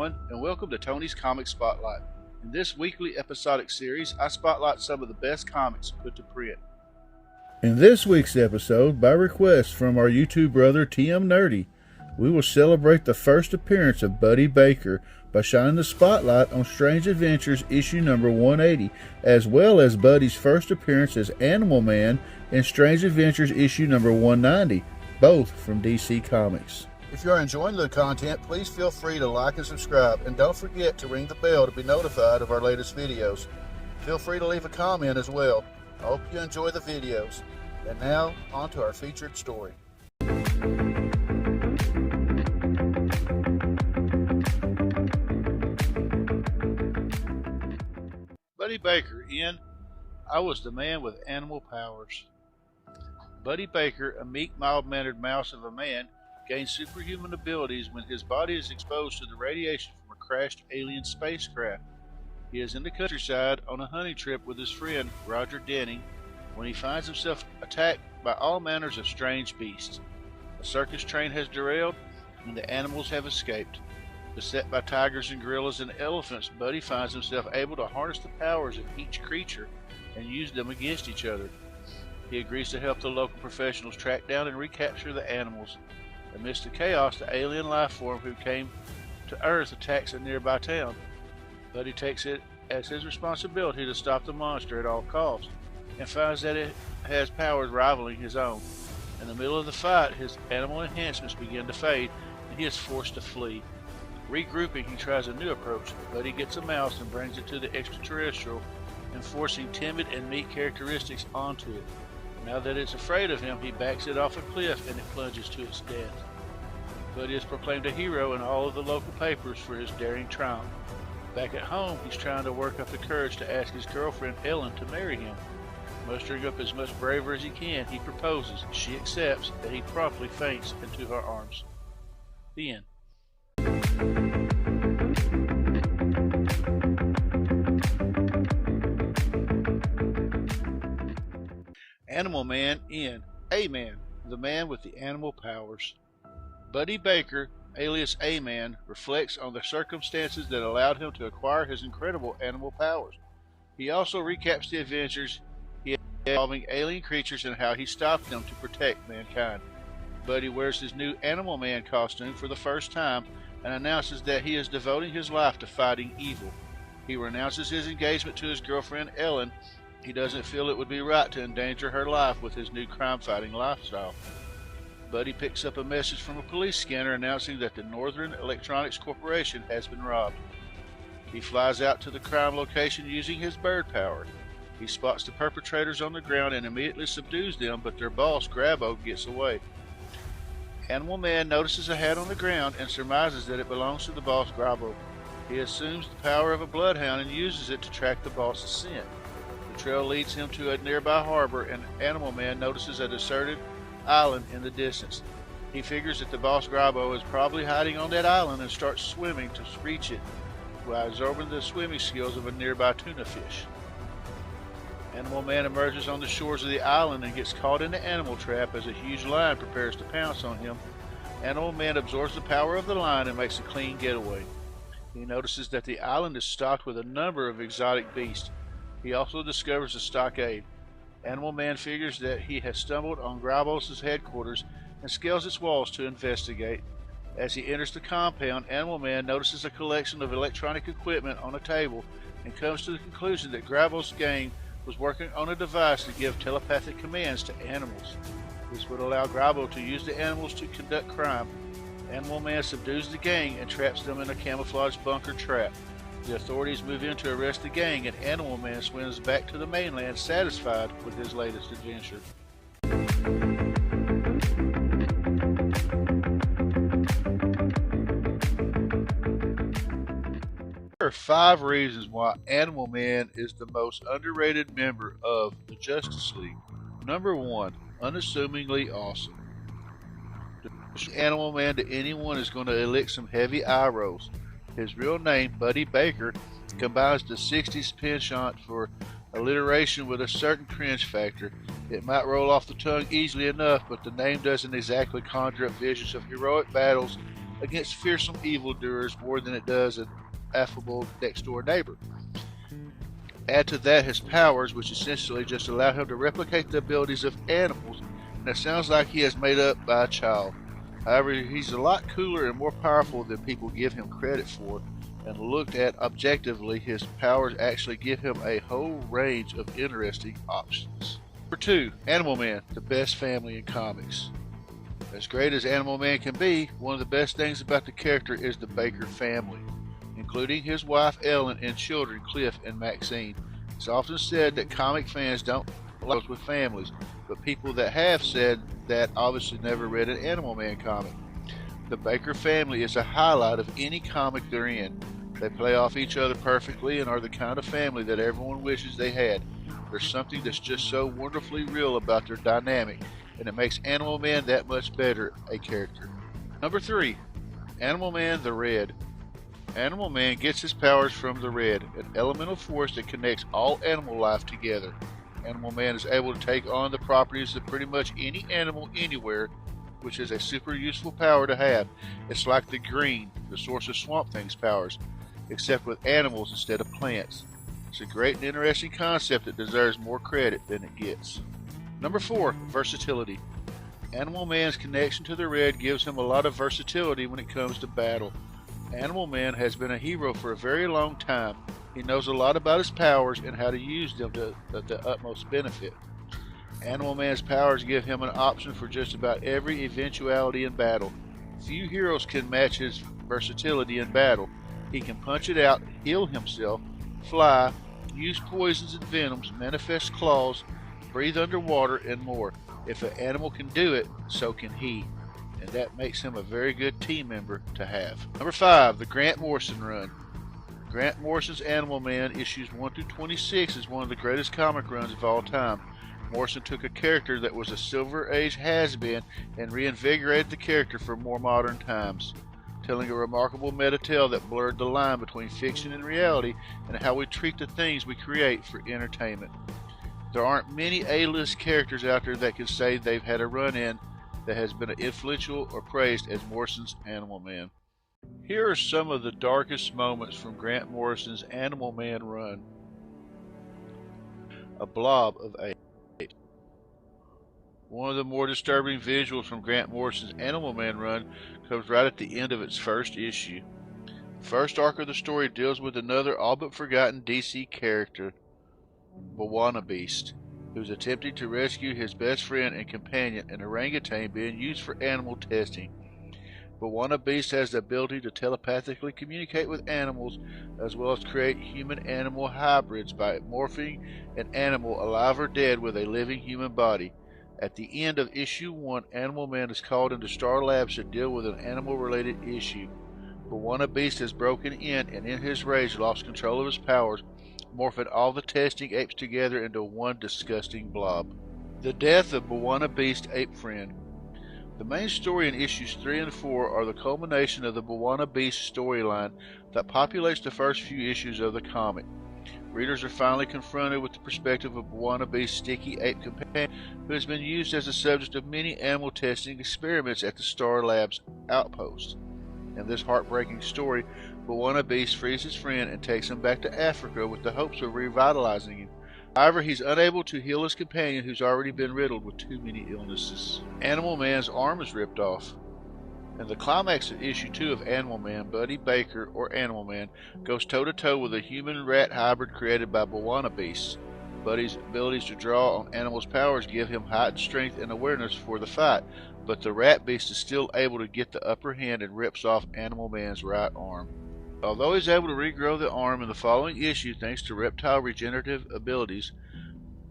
everyone, and welcome to Tony's Comic Spotlight. In this weekly episodic series, I spotlight some of the best comics put to print. In this week's episode, by request from our YouTube brother TM Nerdy, we will celebrate the first appearance of Buddy Baker by shining the spotlight on Strange Adventures issue number 180, as well as Buddy's first appearance as Animal Man in Strange Adventures issue number 190, both from DC Comics. If you are enjoying the content, please feel free to like and subscribe, and don't forget to ring the bell to be notified of our latest videos. Feel free to leave a comment as well. I hope you enjoy the videos. And now, on to our featured story. Buddy Baker in I Was the Man with Animal Powers. Buddy Baker, a meek, mild-mannered mouse of a man, gains superhuman abilities when his body is exposed to the radiation from a crashed alien spacecraft. He is in the countryside on a hunting trip with his friend Roger Denning when he finds himself attacked by all manners of strange beasts. A circus train has derailed and the animals have escaped. Beset by tigers and gorillas and elephants, Buddy finds himself able to harness the powers of each creature and use them against each other. He agrees to help the local professionals track down and recapture the animals. Amidst the chaos, the alien life form who came to Earth attacks a nearby town. Buddy takes it as his responsibility to stop the monster at all costs, and finds that it has powers rivaling his own. In the middle of the fight, his animal enhancements begin to fade, and he is forced to flee. Regrouping, he tries a new approach. Buddy gets a mouse and brings it to the extraterrestrial, enforcing timid and meek characteristics onto it. Now that it's afraid of him, he backs it off a cliff and it plunges to its death. Buddy is proclaimed a hero in all of the local papers for his daring triumph. Back at home, he's trying to work up the courage to ask his girlfriend Ellen to marry him. Mustering up as much bravery as he can, he proposes. She accepts, and he promptly faints into her arms. The end. Animal Man in A-Man, the man with the animal powers. Buddy Baker, alias A-Man, reflects on the circumstances that allowed him to acquire his incredible animal powers. He also recaps the adventures he had involving alien creatures and how he stopped them to protect mankind. Buddy wears his new Animal Man costume for the first time and announces that he is devoting his life to fighting evil. He renounces his engagement to his girlfriend Ellen. He doesn't feel it would be right to endanger her life with his new crime-fighting lifestyle. Buddy picks up a message from a police scanner announcing that the Northern Electronics Corporation has been robbed. He flies out to the crime location using his bird power. He spots the perpetrators on the ground and immediately subdues them, but their boss, Grabo, gets away. Animal Man notices a hat on the ground and surmises that it belongs to the boss, Grabo. He assumes the power of a bloodhound and uses it to track the boss's scent. The trail leads him to a nearby harbor, and Animal Man notices a deserted island in the distance. He figures that the boss Grabo is probably hiding on that island and starts swimming to reach it while absorbing the swimming skills of a nearby tuna fish. Animal Man emerges on the shores of the island and gets caught in the animal trap as a huge lion prepares to pounce on him. Animal Man absorbs the power of the lion and makes a clean getaway. He notices that the island is stocked with a number of exotic beasts. He also discovers a stockade. Animal Man figures that he has stumbled on Grabos' headquarters and scales its walls to investigate. As he enters the compound, Animal Man notices a collection of electronic equipment on a table and comes to the conclusion that Grabos' gang was working on a device to give telepathic commands to animals. This would allow Grabo to use the animals to conduct crime. Animal Man subdues the gang and traps them in a camouflage bunker trap. The authorities move in to arrest the gang, and Animal Man swims back to the mainland satisfied with his latest adventure. There are 5 reasons why Animal Man is the most underrated member of the Justice League. Number 1, unassumingly awesome. To push Animal Man to anyone is going to elicit some heavy eye rolls. His real name, Buddy Baker, combines the 60s penchant for alliteration with a certain cringe factor. It might roll off the tongue easily enough, but the name doesn't exactly conjure up visions of heroic battles against fearsome evildoers more than it does an affable next-door neighbor. Add to that his powers, which essentially just allow him to replicate the abilities of animals, and it sounds like he is made up by a child. However, he's a lot cooler and more powerful than people give him credit for, and looked at objectively, his powers actually give him a whole range of interesting options. Number 2, Animal Man, the best family in comics. As great as Animal Man can be, one of the best things about the character is the Baker family, including his wife Ellen and children Cliff and Maxine. It's often said that comic fans don't like with families, but people that have said that obviously never read an Animal Man comic. The Baker family is a highlight of any comic they're in. They play off each other perfectly and are the kind of family that everyone wishes they had. There's something that's just so wonderfully real about their dynamic, and it makes Animal Man that much better a character. Number 3, Animal Man the Red. Animal Man gets his powers from the Red, an elemental force that connects all animal life together. Animal Man is able to take on the properties of pretty much any animal anywhere, which is a super useful power to have. It's like the Green, the source of Swamp Thing's powers, except with animals instead of plants. It's a great and interesting concept that deserves more credit than it gets. Number 4, Versatility. Animal Man's connection to the Red gives him a lot of versatility when it comes to battle. Animal Man has been a hero for a very long time. He knows a lot about his powers and how to use them to the utmost benefit. Animal Man's powers give him an option for just about every eventuality in battle. Few heroes can match his versatility in battle. He can punch it out, heal himself, fly, use poisons and venoms, manifest claws, breathe underwater, and more. If an animal can do it, so can he, and that makes him a very good team member to have. Number 5, the Grant Morrison run. Grant Morrison's Animal Man issues 1 through 26 is one of the greatest comic runs of all time. Morrison took a character that was a Silver Age has-been and reinvigorated the character for more modern times, telling a remarkable meta-tale that blurred the line between fiction and reality and how we treat the things we create for entertainment. There aren't many A-list characters out there that can say they've had a run-in that has been influential or praised as Morrison's Animal Man. Here are some of the darkest moments from Grant Morrison's Animal Man run. A blob of A. One of the more disturbing visuals from Grant Morrison's Animal Man run comes right at the end of its first issue. The first arc of the story deals with another all but forgotten DC character, Bwana Beast, who's attempting to rescue his best friend and companion, an orangutan being used for animal testing. Bwana Beast has the ability to telepathically communicate with animals as well as create human-animal hybrids by morphing an animal alive or dead with a living human body. At the end of issue 1, Animal Man is called into Star Labs to deal with an animal-related issue. Bwana Beast has broken in and in his rage lost control of his powers, morphing all the testing apes together into one disgusting blob. The death of Bwana Beast ape friend. The main story in issues 3 and 4 are the culmination of the Bwana Beast storyline that populates the first few issues of the comic. Readers are finally confronted with the perspective of Bwana Beast's sticky ape companion, who has been used as the subject of many animal testing experiments at the Star Labs outpost. In this heartbreaking story, Bwana Beast frees his friend and takes him back to Africa with the hopes of revitalizing him. However, he's unable to heal his companion, who's already been riddled with too many illnesses. Animal Man's arm is ripped off. In the climax of issue 2 of Animal Man, Buddy Baker, or Animal Man, goes toe-to-toe with a human-rat hybrid created by Bwana Beast. Buddy's abilities to draw on animals' powers give him heightened strength and awareness for the fight, but the rat beast is still able to get the upper hand and rips off Animal Man's right arm. Although he's able to regrow the arm in the following issue thanks to reptile regenerative abilities,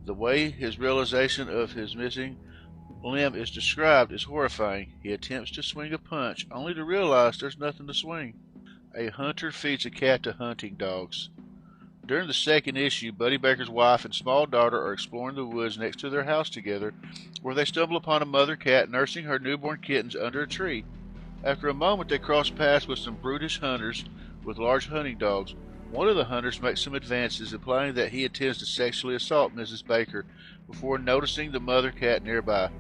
the way his realization of his missing limb is described is horrifying. He attempts to swing a punch, only to realize there's nothing to swing. A hunter feeds a cat to hunting dogs. During the second issue, Buddy Baker's wife and small daughter are exploring the woods next to their house together, where they stumble upon a mother cat nursing her newborn kittens under a tree. After a moment, they cross paths with some brutish hunters with large hunting dogs. One of the hunters makes some advances, implying that he intends to sexually assault Mrs. Baker before noticing the mother cat nearby.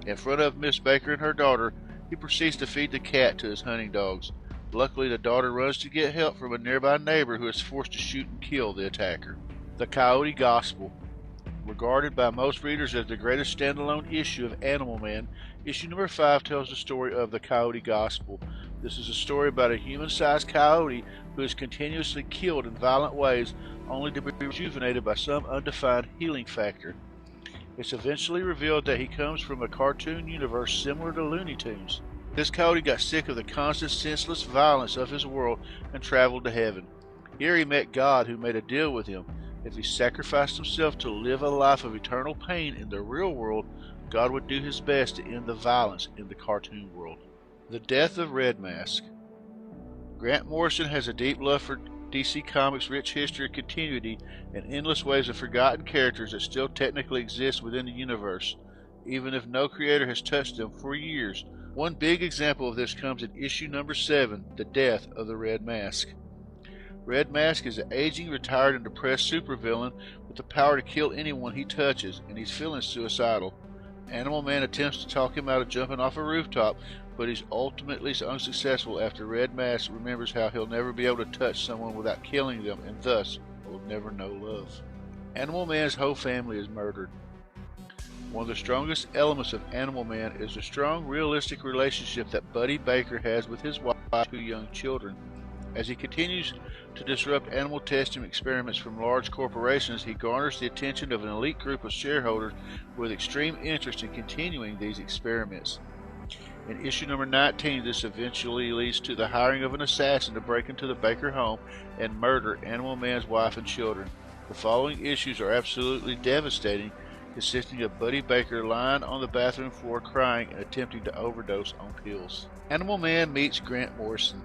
In front of Miss Baker and her daughter, He proceeds to feed the cat to his hunting dogs. Luckily, the daughter runs to get help from a nearby neighbor who is forced to shoot and kill the attacker. The Coyote Gospel. Regarded by most readers as the greatest standalone issue of Animal Man, issue number 5 tells the story of the Coyote Gospel. This is a story about a human-sized coyote who is continuously killed in violent ways, only to be rejuvenated by some undefined healing factor. It's eventually revealed that he comes from a cartoon universe similar to Looney Tunes. This coyote got sick of the constant, senseless violence of his world and traveled to heaven. Here he met God, who made a deal with him. If he sacrificed himself to live a life of eternal pain in the real world, God would do his best to end the violence in the cartoon world. The Death of Red Mask. Grant Morrison has a deep love for DC Comics' rich history of continuity and endless waves of forgotten characters that still technically exist within the universe, even if no creator has touched them for years. One big example of this comes in issue number 7, The Death of the Red Mask. Red Mask is an aging, retired, and depressed supervillain with the power to kill anyone he touches, and he's feeling suicidal. Animal Man attempts to talk him out of jumping off a rooftop, but he's ultimately unsuccessful after Red Mask remembers how he'll never be able to touch someone without killing them, and thus will never know love. Animal Man's whole family is murdered. One of the strongest elements of Animal Man is the strong, realistic relationship that Buddy Baker has with his wife and 2 young children. As he continues to disrupt animal testing experiments from large corporations, he garners the attention of an elite group of shareholders with extreme interest in continuing these experiments. In issue number 19, this eventually leads to the hiring of an assassin to break into the Baker home and murder Animal Man's wife and children. The following issues are absolutely devastating, consisting of Buddy Baker lying on the bathroom floor crying and attempting to overdose on pills. Animal Man meets Grant Morrison.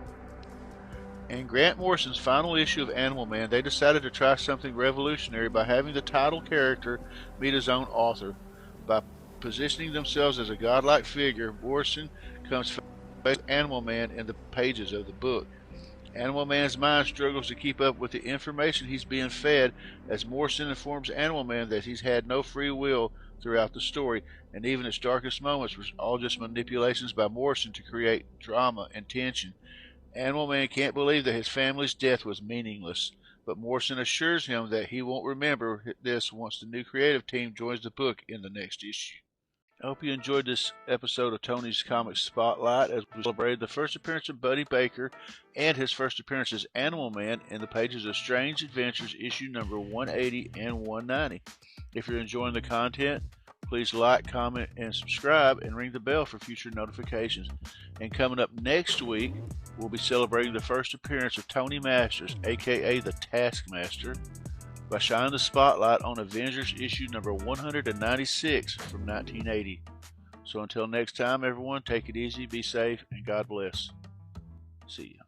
In Grant Morrison's final issue of Animal Man, they decided to try something revolutionary by having the title character meet his own author. By positioning themselves as a godlike figure, Morrison comes face with Animal Man in the pages of the book. Animal Man's mind struggles to keep up with the information he's being fed, as Morrison informs Animal Man that he's had no free will throughout the story, and even its darkest moments were all just manipulations by Morrison to create drama and tension. Animal Man can't believe that his family's death was meaningless, but Morrison assures him that he won't remember this once the new creative team joins the book in the next issue. I hope you enjoyed this episode of Tony's Comics Spotlight as we celebrated the first appearance of Buddy Baker and his first appearance as Animal Man in the pages of Strange Adventures issue number 180 and 190. If you're enjoying the content, please like, comment, and subscribe, and ring the bell for future notifications. And coming up next week, we'll be celebrating the first appearance of Tony Masters, aka the Taskmaster, by shining the spotlight on Avengers issue number 196 from 1980. So until next time, everyone, take it easy, be safe, and God bless. See ya.